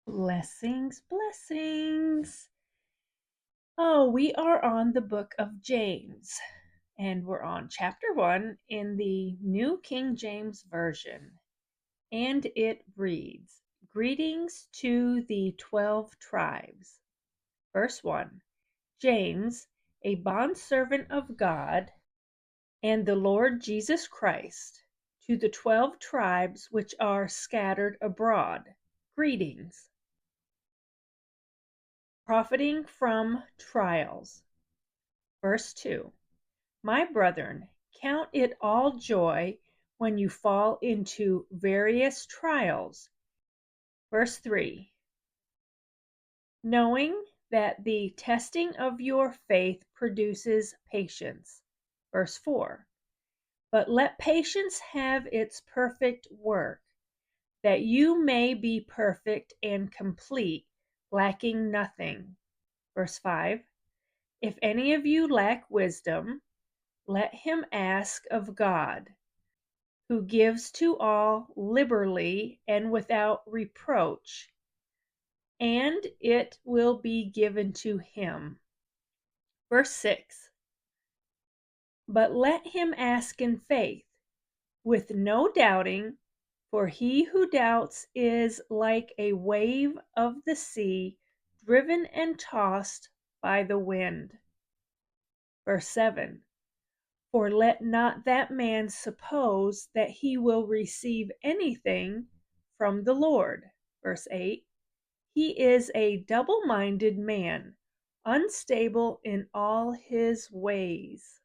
Blessings, blessings. Oh, we are on the book of James, and we're on chapter 1 in the New King James Version. And it reads, Greetings to the 12 tribes. Verse 1, James, a bondservant of God and the Lord Jesus Christ, to the 12 tribes which are scattered abroad. Greetings. Profiting from trials. Verse 2, My brethren, count it all joy when you fall into various trials. Verse 3, knowing that the testing of your faith produces patience. Verse 4, but let patience have its perfect work, that you may be perfect and complete, lacking nothing. Verse 5, if any of you lack wisdom, let him ask of God, who gives to all liberally and without reproach, and it will be given to him. Verse 6, but let him ask in faith, with no doubting, for he who doubts is like a wave of the sea, driven and tossed by the wind. Verse 7, for let not that man suppose that he will receive anything from the Lord. Verse 8, he is a double-minded man, unstable in all his ways.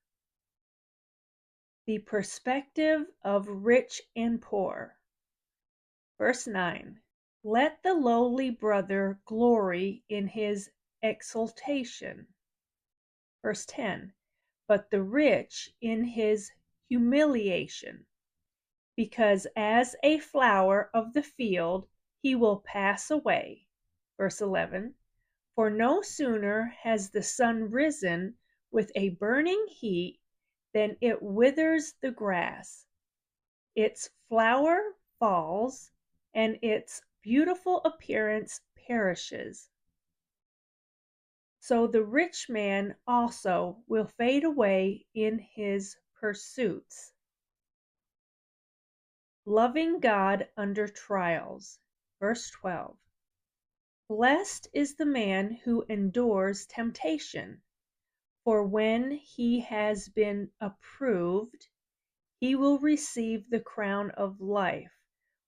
The perspective of rich and poor. Verse 9, let the lowly brother glory in his exaltation. Verse 10, but the rich in his humiliation, because as a flower of the field he will pass away. Verse 11, for no sooner has the sun risen with a burning heat than it withers the grass. Its flower falls, and its beautiful appearance perishes. So the rich man also will fade away in his pursuits. Loving God under trials. Verse 12. Blessed is the man who endures temptation, for when he has been approved, he will receive the crown of life,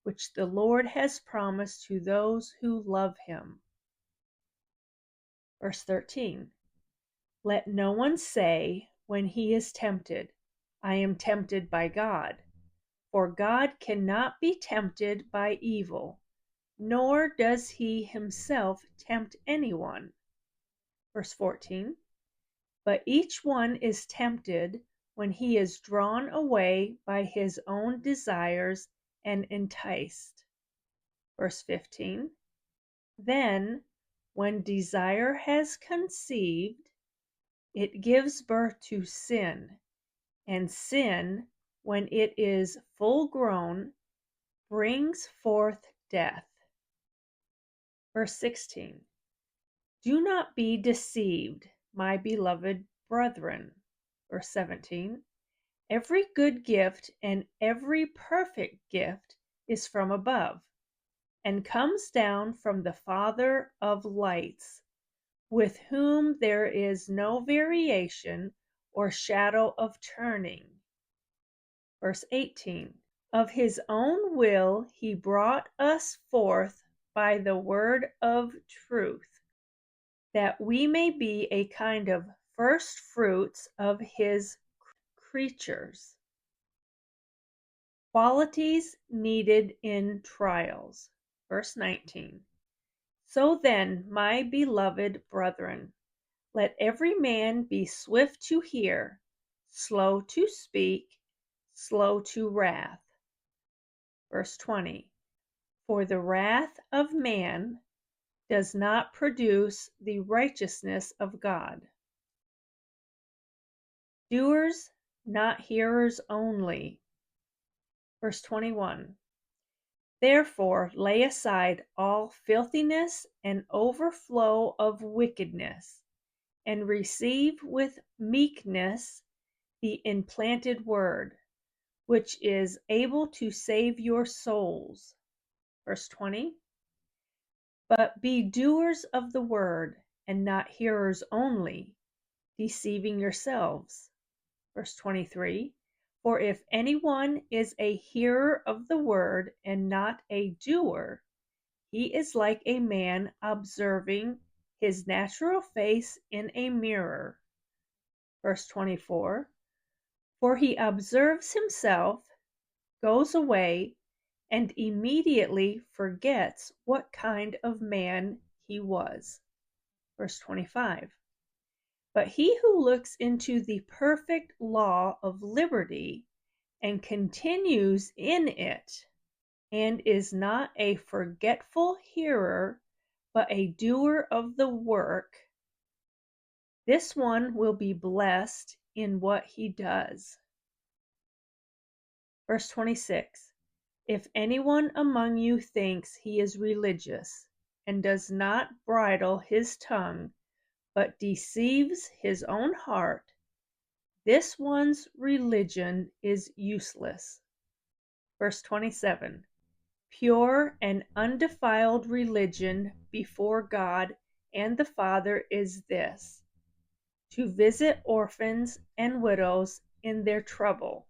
which the Lord has promised to those who love him. Verse 13. Let no one say when he is tempted, I am tempted by God. For God cannot be tempted by evil, nor does he himself tempt anyone. Verse 14. But each one is tempted when he is drawn away by his own desires and enticed. Verse 15. Then, when desire has conceived, it gives birth to sin, and sin, when it is full grown, brings forth death. Verse 16. Do not be deceived, my beloved brethren. Verse 17. Every good gift and every perfect gift is from above, and comes down from the Father of lights, with whom there is no variation or shadow of turning. Verse 18. Of his own will he brought us forth by the word of truth, that we may be a kind of first fruits of his creatures. Qualities needed in trials. Verse 19. So then, my beloved brethren, let every man be swift to hear, slow to speak, slow to wrath. Verse 20. For the wrath of man does not produce the righteousness of God. Doers, not hearers only. Verse 21. Therefore lay aside all filthiness and overflow of wickedness, and receive with meekness the implanted word, which is able to save your souls. Verse 20. But be doers of the word, and not hearers only, deceiving yourselves. Verse 23. For if anyone is a hearer of the word and not a doer, he is like a man observing his natural face in a mirror. Verse 24. For he observes himself, goes away, and immediately forgets what kind of man he was. Verse 25. But he who looks into the perfect law of liberty and continues in it, and is not a forgetful hearer, but a doer of the work, this one will be blessed in what he does. Verse 26. If anyone among you thinks he is religious, and does not bridle his tongue, but deceives his own heart, this one's religion is useless. Verse 27. Pure and undefiled religion before God and the Father is this: to visit orphans and widows in their trouble,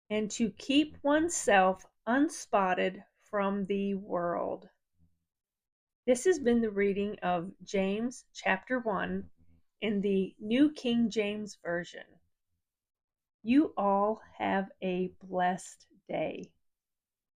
and to keep oneself unspotted from the world. This has been the reading of James chapter 1 in the New King James Version. You all have a blessed day.